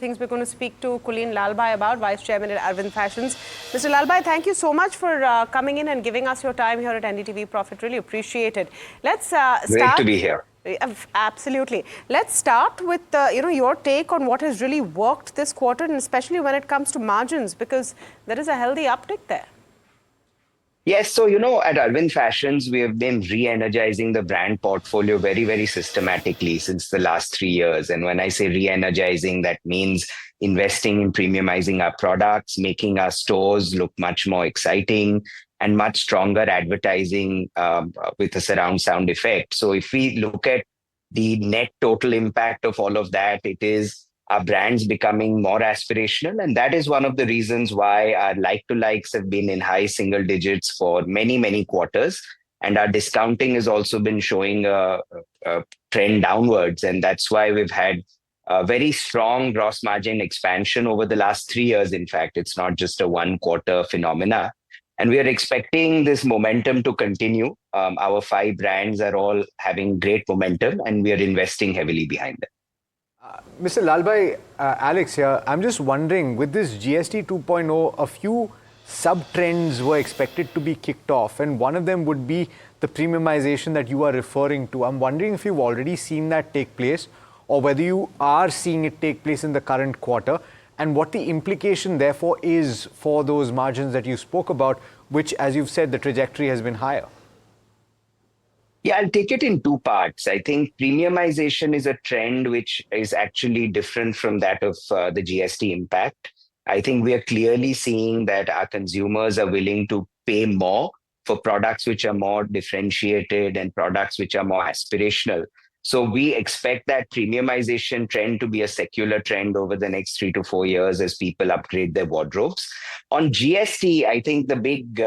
Things we're going to speak to Kulin Lalbhai about, Vice Chairman at Arvind Fashions. Mr. Lalbhai, thank you so much for coming in and giving us your time here at NDTV Profit. Really appreciate it. Let's Great to start. be here. Absolutely. Let's start with your take on what has really worked this quarter, and especially when it comes to margins, because there is a healthy uptick there. Yes, so at Arvind Fashions, we have been re-energizing the brand portfolio very, very systematically since the last 3 years. And when I say re-energizing, that means investing in premiumizing our products, making our stores look much more exciting, and much stronger advertising with a surround sound effect. So if we look at the net total impact of all of that, it is our brands becoming more aspirational. And that is one of the reasons why our like-to-likes have been in high single digits for many, many quarters. And our discounting has also been showing a trend downwards. And that's why we've had a very strong gross margin expansion over the last 3 years. In fact, it's not just a one quarter phenomena. And we are expecting this momentum to continue. Our 5 brands are all having great momentum, and we are investing heavily behind them. Mr. Lalbhai, Alex here. I'm just wondering, with this GST 2.0, a few sub-trends were expected to be kicked off, and one of them would be the premiumization that you are referring to. I'm wondering if you've already seen that take place, or whether you are seeing it take place in the current quarter, and what the implication, therefore, is for those margins that you spoke about, which, as you've said, the trajectory has been higher. Yeah, I'll take it in 2 parts. I think premiumization is a trend which is actually different from that of the GST impact. I think we are clearly seeing that our consumers are willing to pay more for products which are more differentiated and products which are more aspirational. So we expect that premiumization trend to be a secular trend over the next 3 to 4 years as people upgrade their wardrobes. On GST, I think the big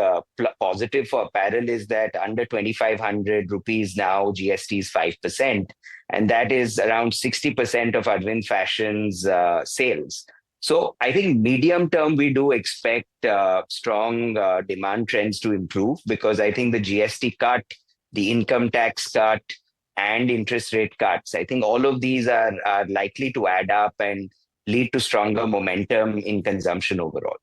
positive for apparel is that under 2,500 rupees now, GST is 5%. And that is around 60% of Arvind Fashion's sales. So I think medium term, we do expect strong demand trends to improve, because I think the GST cut, the income tax cut, and interest rate cuts, I think all of these are likely to add up and lead to stronger momentum in consumption overall.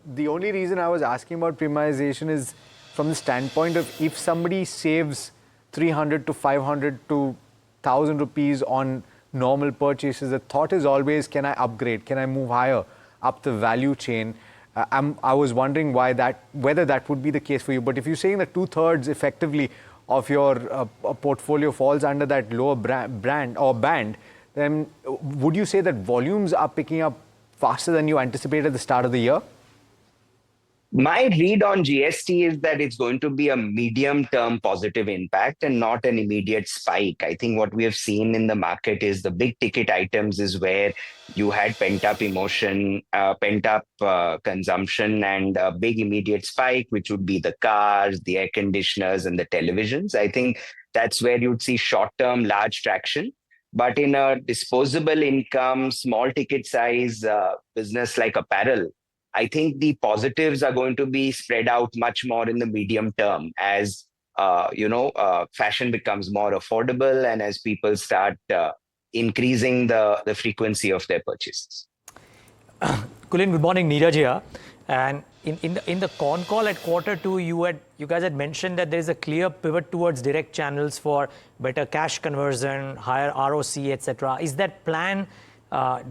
The only reason I was asking about premiumization is from the standpoint of, if somebody saves 300 to 500 to 1,000 rupees on normal purchases, the thought is always, can I upgrade? Can I move higher up the value chain? I was wondering whether that would be the case for you. But if you're saying that 2/3 effectively of your portfolio falls under that lower brand or band, then would you say that volumes are picking up faster than you anticipated at the start of the year? My read on GST is that it's going to be a medium-term positive impact and not an immediate spike. I think what we have seen in the market is the big ticket items is where you had pent-up emotion, pent-up consumption, and a big immediate spike, which would be the cars, the air conditioners, and the televisions. I think that's where you'd see short-term large traction. But in a disposable income, small ticket size business like apparel, I think the positives are going to be spread out much more in the medium term as fashion becomes more affordable and as people start increasing the frequency of their purchases. Kulin, good morning. Neeraj here. And in the con call at Q2, you guys had mentioned that there is a clear pivot towards direct channels for better cash conversion, higher ROC, etc. Is that plan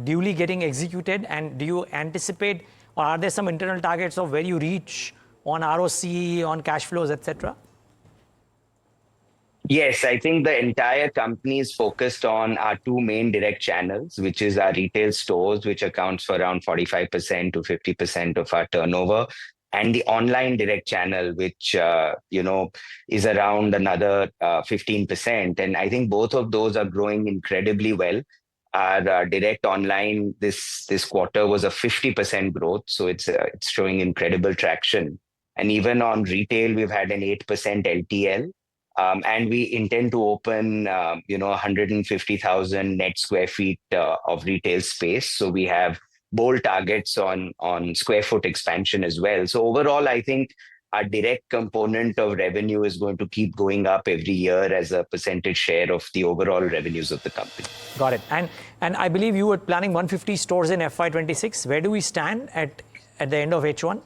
duly getting executed? And do you anticipate, or are there some internal targets of where you reach on ROC, on cash flows, etc.? Yes, I think the entire company is focused on our 2 main direct channels, which is our retail stores, which accounts for around 45% to 50% of our turnover, and the online direct channel, which is around another 15%. And I think both of those are growing incredibly well. Our direct online this quarter was a 50% growth, so it's showing incredible traction. And even on retail, we've had an 8% LTL. And we intend to open, 150,000 net square feet of retail space. So we have bold targets on square foot expansion as well. So overall, I think our direct component of revenue is going to keep going up every year as a percentage share of the overall revenues of the company. Got it. And I believe you were planning 150 stores in FY26. Where do we stand at the end of H1?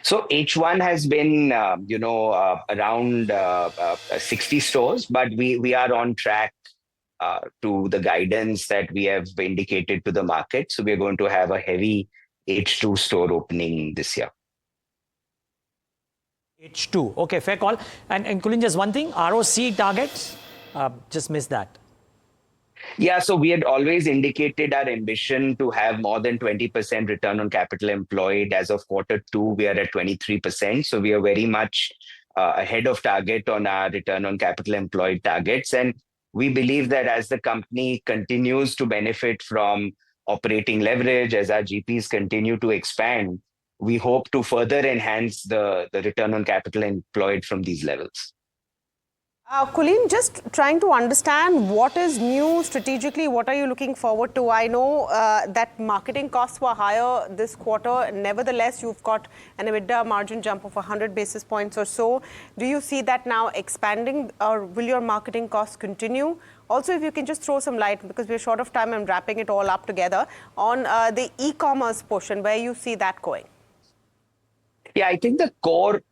So H1 has been, around 60 stores, but we are on track to the guidance that we have indicated to the market. So we're going to have a heavy H2 store opening this year. H2. Okay, fair call. And Kulin, just one thing, ROC targets, just missed that. Yeah, so we had always indicated our ambition to have more than 20% return on capital employed. As of Q2, we are at 23%. So we are very much ahead of target on our return on capital employed targets. And we believe that as the company continues to benefit from operating leverage, as our GPs continue to expand, we hope to further enhance the return on capital employed from these levels. Kulin, just trying to understand what is new strategically, what are you looking forward to? I know that marketing costs were higher this quarter. Nevertheless, you've got an EBITDA margin jump of 100 basis points or so. Do you see that now expanding, or will your marketing costs continue? Also, if you can just throw some light, because we're short of time and wrapping it all up together, on the e-commerce portion, where you see that going? Yeah, I think the core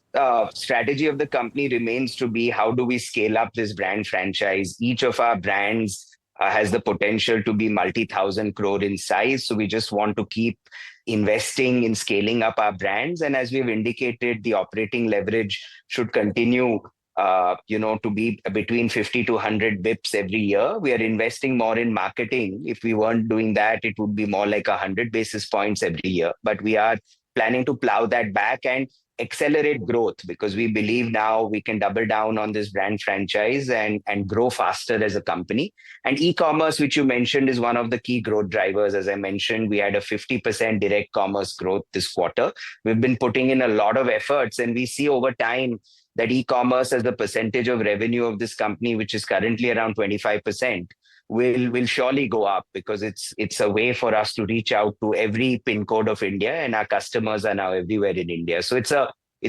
strategy of the company remains to be how do we scale up this brand franchise. Each of our brands has the potential to be multi-thousand crore in size. So we just want to keep investing in scaling up our brands. And as we've indicated, the operating leverage should continue to be between 50 to 100 bips every year. We are investing more in marketing. If we weren't doing that, it would be more like 100 basis points every year. But we are planning to plow that back and accelerate growth, because we believe now we can double down on this brand franchise and grow faster as a company. And e-commerce, which you mentioned, is one of the key growth drivers. As I mentioned, we had a 50% direct commerce growth this quarter. We've been putting in a lot of efforts, and we see over time that e-commerce as the percentage of revenue of this company, which is currently around 25%, will surely go up, because it's a way for us to reach out to every pin code of India, and our customers are now everywhere in India. So it's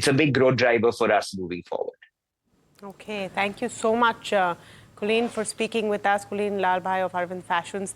a big growth driver for us moving forward. Okay, thank you so much, Kulin, for speaking with us. Kulin Lalbhai of Arvind Fashions.